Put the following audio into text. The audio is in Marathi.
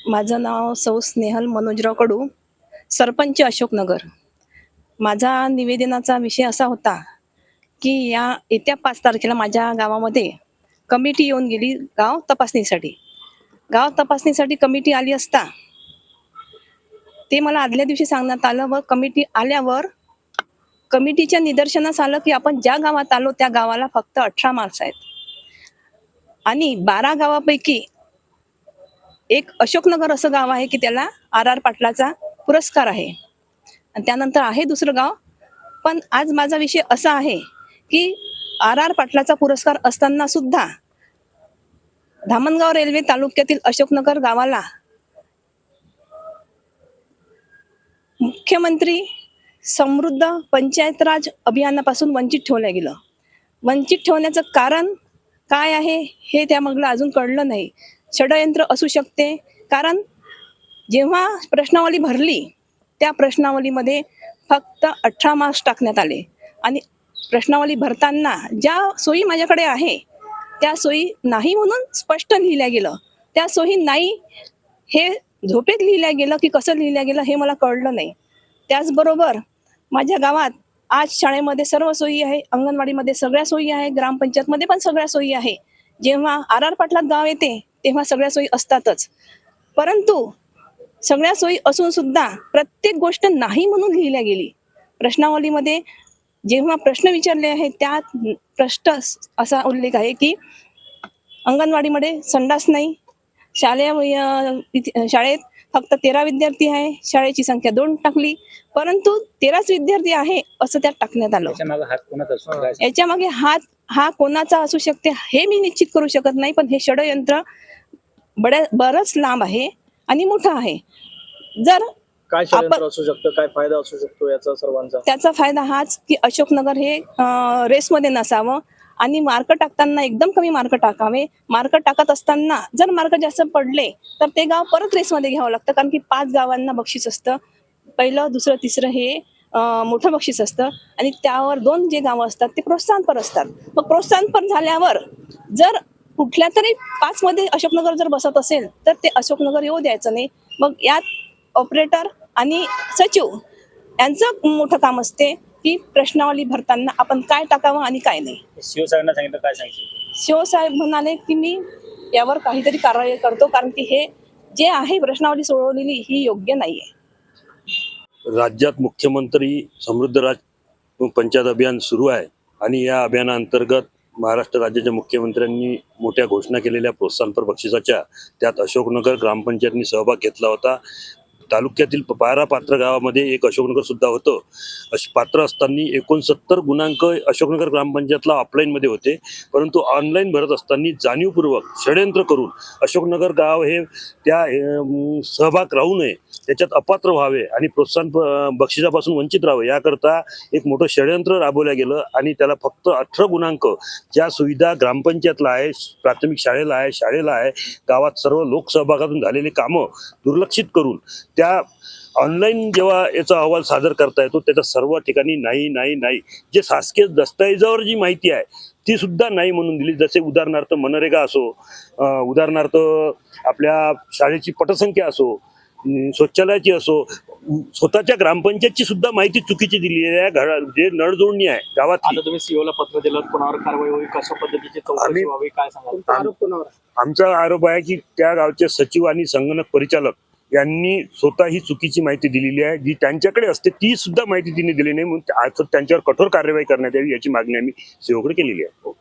माझं नाव सौ स्नेहल मनोजराव कडू, सरपंच अशोकनगर. माझा निवेदनाचा विषय असा होता की या येत्या 5 तारखेला माझ्या गावामध्ये कमिटी येऊन गेली गाव तपासणीसाठी. गाव तपासणीसाठी कमिटी आली असता ते मला आदल्या दिवशी सांगण्यात आलं व कमिटी आल्यावर कमिटीच्या निदर्शनास आलं की आपण ज्या गावात आलो त्या गावाला फक्त 18 मार्क्स आहेत आणि 12 गावापैकी एक अशोकनगर असं गाव आहे की त्याला आर पाटलाचा पुरस्कार आहे आणि त्यानंतर आहे दुसरं गाव. पण आज माझा विषय असा आहे की पाटलाचा पुरस्कार असताना सुद्धा धामणगाव रेल्वे तालुक्यातील अशोकनगर गावाला मुख्यमंत्री समृद्ध पंचायत राज अभियानापासून वंचित ठेवलं गेलं. वंचित ठेवण्याचं कारण काय आहे हे त्यामागलं अजून कळलं नाही. षडयंत्र असू शकते, कारण जेव्हा प्रश्नावली भरली त्या प्रश्नावलीमध्ये फक्त 18 मार्क्स टाकण्यात आले आणि प्रश्नावली भरताना ज्या सोयी माझ्याकडे आहे त्या सोयी नाही म्हणून स्पष्ट लिहिल्या गेलं. त्या सोयी नाही हे झोपेत लिहिल्या गेलं की कसं लिहिल्या गेलं हे मला कळलं नाही. त्याचबरोबर माझ्या गावात आज शाळेमध्ये सर्व सोयी आहे, अंगणवाडीमध्ये सगळ्या सोयी आहे, ग्रामपंचायतमध्ये पण सगळ्या सोयी आहे. जेव्हा पाटलात गाव येते तेव्हा सगळ्या सोयी असतातच, परंतु सगळ्या सोयी असून सुद्धा प्रत्येक गोष्ट नाही म्हणून लिहिल्या गेली. प्रश्नावलीमध्ये जेव्हा प्रश्न विचारले आहेत त्यात स्पष्ट असा उल्लेख आहे की अंगणवाडीमध्ये संडास नाही, शाळेत फक्त 13 विद्यार्थी आहे, शाळेची संख्या 2 टाकली, परंतु 13च विद्यार्थी आहे असं त्यात टाकण्यात आलं. याच्या मागे हात हा कोणाचा असू शकते हे मी निश्चित करू शकत नाही, पण हे षडयंत्र बरंच लांब आहे आणि मोठं आहे. जर काय षडयंत्र असू शकतं, काय फायदा असू शकतो याचा सर्वांचा? त्याचा फायदा हाच की अशोकनगर हे रेसमध्ये नसावं आणि मार्क टाकताना एकदम कमी मार्क टाकावे. मार्क टाकत असताना जर मार्क जास्त पडले तर ते गाव परत रेसमध्ये घ्यावं लागतं, कारण की 5 गावांना बक्षीस असतं. पहिलं, दुसरं, तिसरं हे मोठं बक्षीस असतं आणि त्यावर 2 जे गावं असतात ते प्रोत्साहनपर असतात. मग प्रोत्साहनपर झाल्यावर जर कुठल्या तरी 5 मध्ये अशोकनगर जर बसत असेल तर ते अशोकनगर येऊ द्यायचं नाही. मग यात ऑपरेटर आणि सचिव यांचं मोठं काम असते की प्रश्नावली भरताना आपण काय टाकावं आणि काय नाही. शिवसाहेबांना सांगितलं, काय सांगितलं? शिवसाहेब म्हणाले की मी यावर काहीतरी कारवाई करतो, कारण की हे जे आहे प्रश्नावली सोडवलेली ही योग्य नाहीये. राज्यात मुख्यमंत्री समृद्ध राज पंचायत अभियान सुरू आहे आणि या अभियानाअंतर्गत महाराष्ट्र राज्याच्या मुख्यमंत्र्यांनी मोठ्या घोषणा केलेल्या प्रोत्साहनपर बक्षिसाच्या त्यात अशोकनगर ग्रामपंचायतनी सहभाग घेतला होता. तालुक्यातील 12 पात्र गावामध्ये एक अशोकनगर सुद्धा होतं. पात्र असताना 69 गुणांक अशोकनगर ग्रामपंचायतला ऑफलाईनमध्ये होते, परंतु ऑनलाईन भरत असताना जाणीवपूर्वक षडयंत्र करून अशोकनगर गाव हे त्या सहभाग राहू नये, त्याच्यात अपात्र व्हावे आणि प्रोत्साहन बक्षिसापासून वंचित राहावे याकरता एक मोठं षडयंत्र राबवलं गेलं आणि त्याला फक्त 18 गुणांक ज्या सुविधा ग्रामपंचायतला आहे, प्राथमिक शाळेला आहे, गावात सर्व लोकसहभागातून झालेली कामं दुर्लक्षित करून त्या ऑनलाईन जेव्हा याचा अहवाल सादर करता येतो त्याच्या सर्व ठिकाणी नाही जे शासकीय दस्तऐवजावर जी माहिती आहे ती सुद्धा नाही म्हणून दिली. जसे उदाहरणार्थ मनरेगा असो, उदाहरणार्थ आपल्या शाळेची पटसंख्या असो, शौचालयाची असो, स्वतःच्या ग्रामपंचायतची सुद्धा माहिती चुकीची दिलेली आहे. जे नळजोडणी आहे गावात. आता तुम्ही सीओला पत्र दिलं, कोणावर कारवाई होईल, कशा पद्धतीची चौकशी व्हावी, काय सांगा? आमचा आरोप आहे की त्या गावचे सचिव आणि संगणक परिचालक यांनी स्वतः ही चुकीची माहिती दिलेली आहे. जी त्यांच्याकडे असते ती सुद्धा माहिती तिने दिली नाही, म्हणून त्यांच्यावर कठोर कार्यवाही करण्यात यावी याची मागणी आम्ही सीओकडे केलेली आहे.